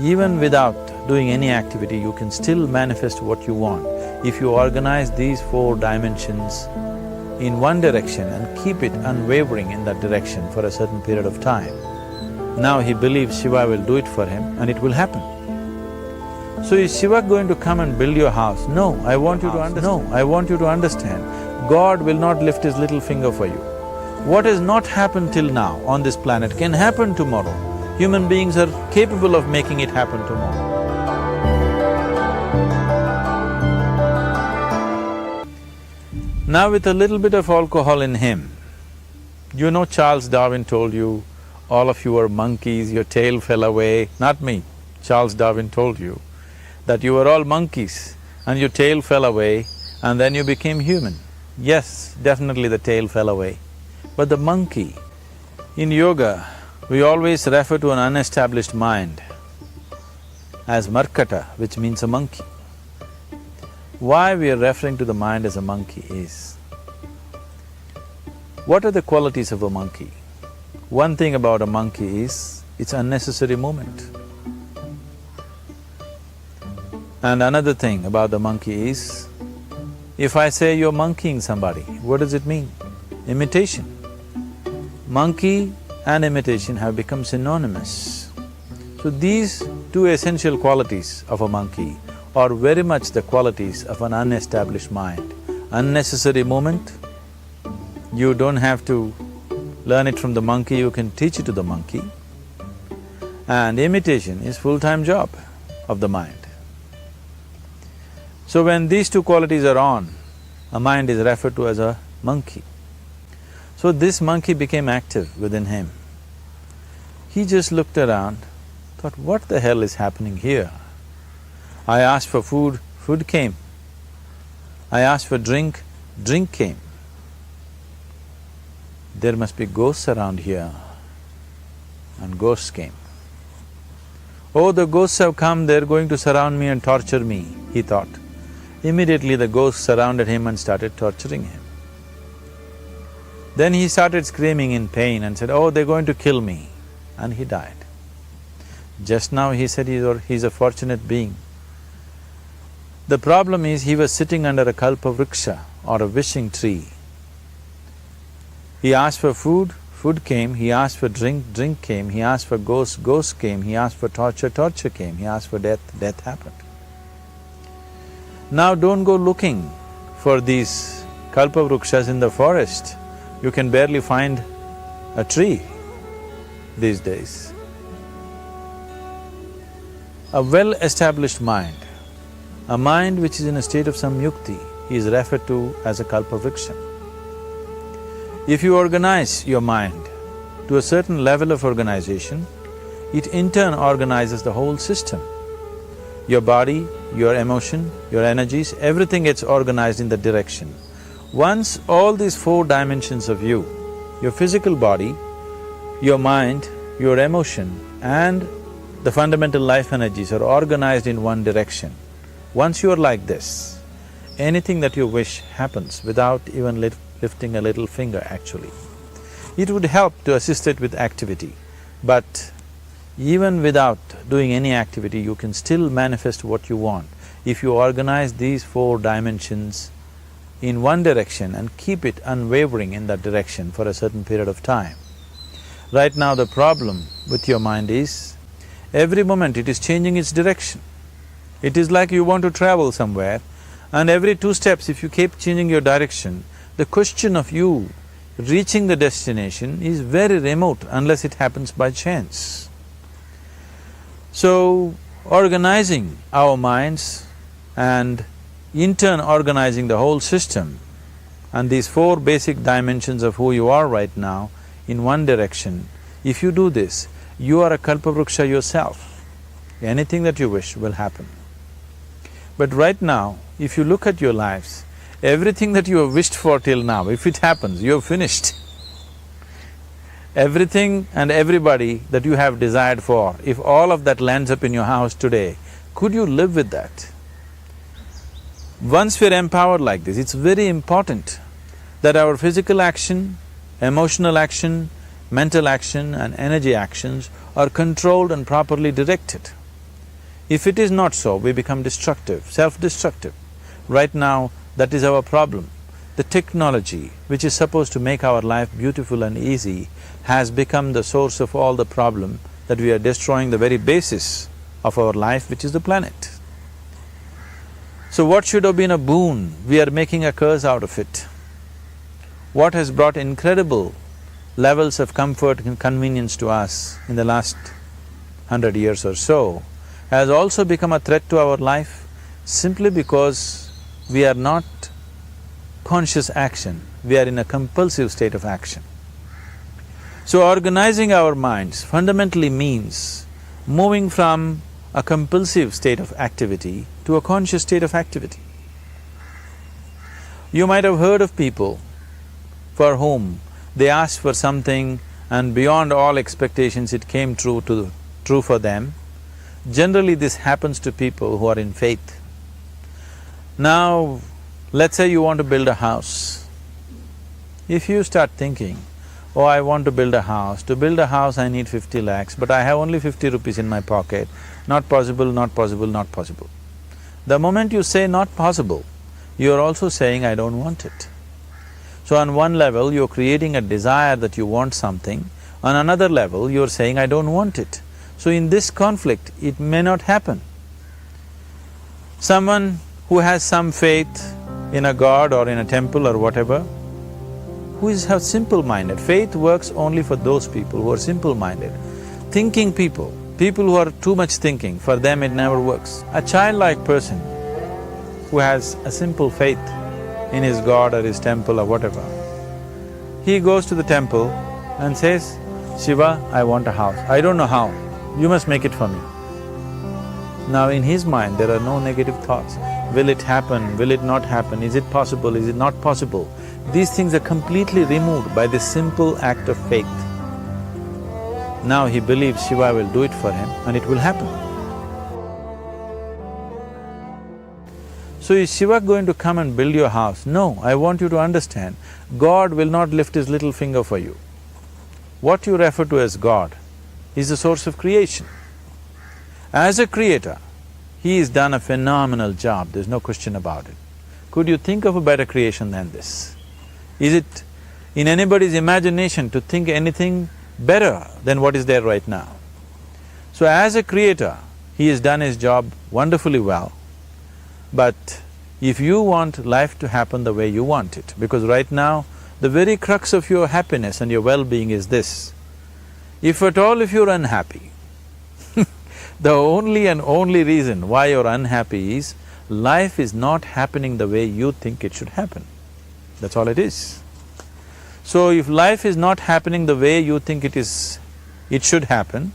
Even without doing any activity, you can still manifest what you want if you organize these four dimensions in one direction and keep it unwavering in that direction for a certain period of time. Now he believes Shiva will do it for him and it will happen. So is Shiva going to come and build your house? No, I want you to understand. No, I want you to understand, God will not lift his little finger for you. What has not happened till now on this planet can happen tomorrow. Human beings are capable of making it happen tomorrow. Now with a little bit of alcohol in him, you know Charles Darwin told you, all of you are monkeys, your tail fell away. Not me, Charles Darwin told you that you were all monkeys and your tail fell away and then you became human. Yes, definitely the tail fell away. But the monkey, in yoga, we always refer to an unestablished mind as markata, which means a monkey. Why we are referring to the mind as a monkey is, what are the qualities of a monkey? One thing about a monkey is, it's unnecessary movement. And another thing about the monkey is, if I say you're monkeying somebody, what does it mean? Imitation. Monkey and imitation have become synonymous. So these two essential qualities of a monkey are very much the qualities of an unestablished mind. Unnecessary movement, you don't have to learn it from the monkey, you can teach it to the monkey. And imitation is full-time job of the mind. So when these two qualities are on, a mind is referred to as a monkey. So this monkey became active within him. He just looked around, thought, what the hell is happening here? I asked for food, food came. I asked for drink, drink came. There must be ghosts around here, and ghosts came. Oh, the ghosts have come, they're going to surround me and torture me, he thought. Immediately the ghosts surrounded him and started torturing him. Then he started screaming in pain and said, oh, they're going to kill me, and he died. Just now he said he's a fortunate being. The problem is he was sitting under a kalpa vriksha or a wishing tree. He asked for food, food came, he asked for drink, drink came, he asked for ghosts, ghosts came, he asked for torture, torture came, he asked for death, death happened. Now don't go looking for these kalpa vrikshas in the forest. You can barely find a tree these days. A well-established mind, a mind which is in a state of samyukti, is referred to as a kalpa vriksha. If you organize your mind to a certain level of organization, it in turn organizes the whole system. Your body, your emotion, your energies, everything gets organized in that direction. Once all these four dimensions of you, your physical body, your mind, your emotion and the fundamental life energies are organized in one direction, once you are like this, anything that you wish happens without even lifting a little finger actually. It would help to assist it with activity, but even without doing any activity, you can still manifest what you want if you organize these four dimensions in one direction and keep it unwavering in that direction for a certain period of time. Right now the problem with your mind is, every moment it is changing its direction. It is like you want to travel somewhere and every 2 steps if you keep changing your direction, the question of you reaching the destination is very remote unless it happens by chance. So, organizing our minds and in turn organizing the whole system and these four basic dimensions of who you are right now in one direction, if you do this, you are a kalpavruksha yourself. Anything that you wish will happen. But right now, if you look at your lives, everything that you have wished for till now, if it happens, you have finished. Everything and everybody that you have desired for, if all of that lands up in your house today, could you live with that? Once we're empowered like this, it's very important that our physical action, emotional action, mental action and energy actions are controlled and properly directed. If it is not so, we become destructive, self-destructive. Right now, that is our problem. The technology, which is supposed to make our life beautiful and easy, has become the source of all the problem, that we are destroying the very basis of our life, which is the planet. So what should have been a boon, we are making a curse out of it. What has brought incredible levels of comfort and convenience to us in the last 100 years or so has also become a threat to our life simply because we are not conscious action, we are in a compulsive state of action. So organizing our minds fundamentally means moving from a compulsive state of activity to a conscious state of activity. You might have heard of people for whom they asked for something and beyond all expectations it came true for them. Generally this happens to people who are in faith. Now, let's say you want to build a house. If you start thinking, oh, I want to build a house, to build a house I need 50 lakhs, but I have only 50 rupees in my pocket, not possible, not possible, not possible. The moment you say not possible, you are also saying, I don't want it. So on one level, you're creating a desire that you want something, on another level, you're saying, I don't want it. So in this conflict, it may not happen. Someone who has some faith in a god or in a temple or whatever, who is simple-minded, faith works only for those people who are simple-minded. Thinking people, people who are too much thinking, for them it never works. A childlike person who has a simple faith in his god or his temple or whatever, he goes to the temple and says, Shiva, I want a house. I don't know how, you must make it for me. Now in his mind there are no negative thoughts. Will it happen? Will it not happen? Is it possible? Is it not possible? These things are completely removed by this simple act of faith. Now he believes Shiva will do it for him and it will happen. So is Shiva going to come and build your house? No, I want you to understand, God will not lift his little finger for you. What you refer to as God is the source of creation. As a creator, he has done a phenomenal job, there's no question about it. Could you think of a better creation than this? Is it in anybody's imagination to think anything better than what is there right now? So as a creator, he has done his job wonderfully well. But if you want life to happen the way you want it, because right now, the very crux of your happiness and your well-being is this, if at all if you're unhappy, the only and only reason why you're unhappy is life is not happening the way you think it should happen. That's all it is. So if life is not happening the way you think it should happen,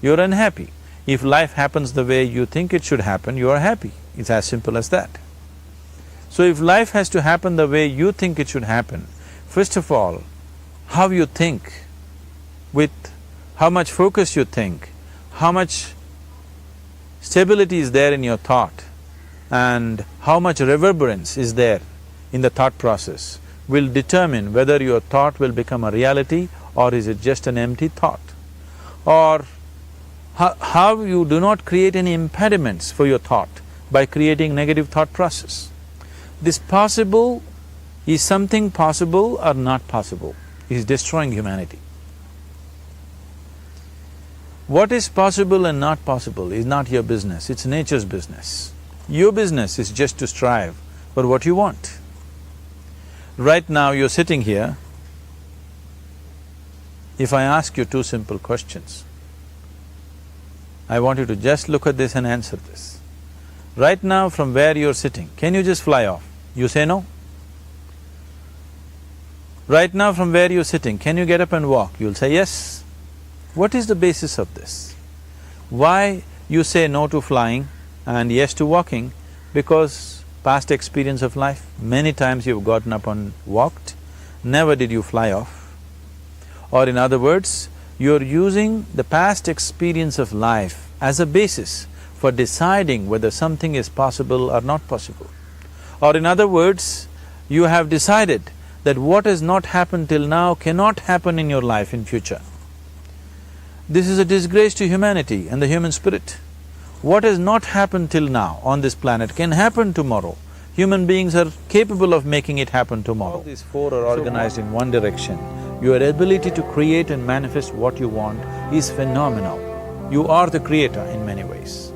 you're unhappy. If life happens the way you think it should happen, you are happy. It's as simple as that. So if life has to happen the way you think it should happen, first of all, how you think, with how much focus you think, how much stability is there in your thought, and how much reverberance is there in the thought process will determine whether your thought will become a reality or is it just an empty thought. Or how you do not create any impediments for your thought by creating negative thought process. This possible, is something possible or not possible, is destroying humanity. What is possible and not possible is not your business, it's nature's business. Your business is just to strive for what you want. Right now you're sitting here, if I ask you two simple questions, I want you to just look at this and answer this. Right now from where you're sitting, can you just fly off? You say no. Right now from where you're sitting, can you get up and walk? You'll say yes. What is the basis of this? Why you say no to flying and yes to walking? Because past experience of life, many times you've gotten up and walked, never did you fly off. Or in other words, you're using the past experience of life as a basis for deciding whether something is possible or not possible. Or in other words, you have decided that what has not happened till now cannot happen in your life in future. This is a disgrace to humanity and the human spirit. What has not happened till now on this planet can happen tomorrow. Human beings are capable of making it happen tomorrow. All these four are organized in one direction. Your ability to create and manifest what you want is phenomenal. You are the creator in many ways.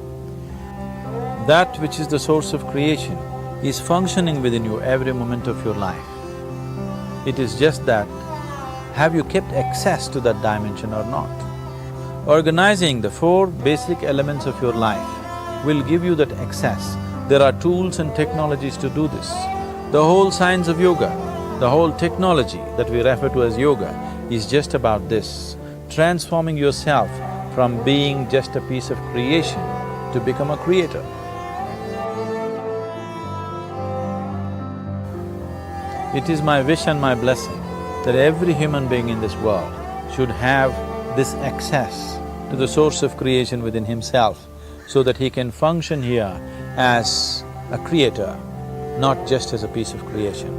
That which is the source of creation is functioning within you every moment of your life. It is just that, have you kept access to that dimension or not? Organizing the four basic elements of your life will give you that access. There are tools and technologies to do this. The whole science of yoga, the whole technology that we refer to as yoga is just about this, transforming yourself from being just a piece of creation to become a creator. It is my wish and my blessing that every human being in this world should have this access to the source of creation within himself so that he can function here as a creator, not just as a piece of creation.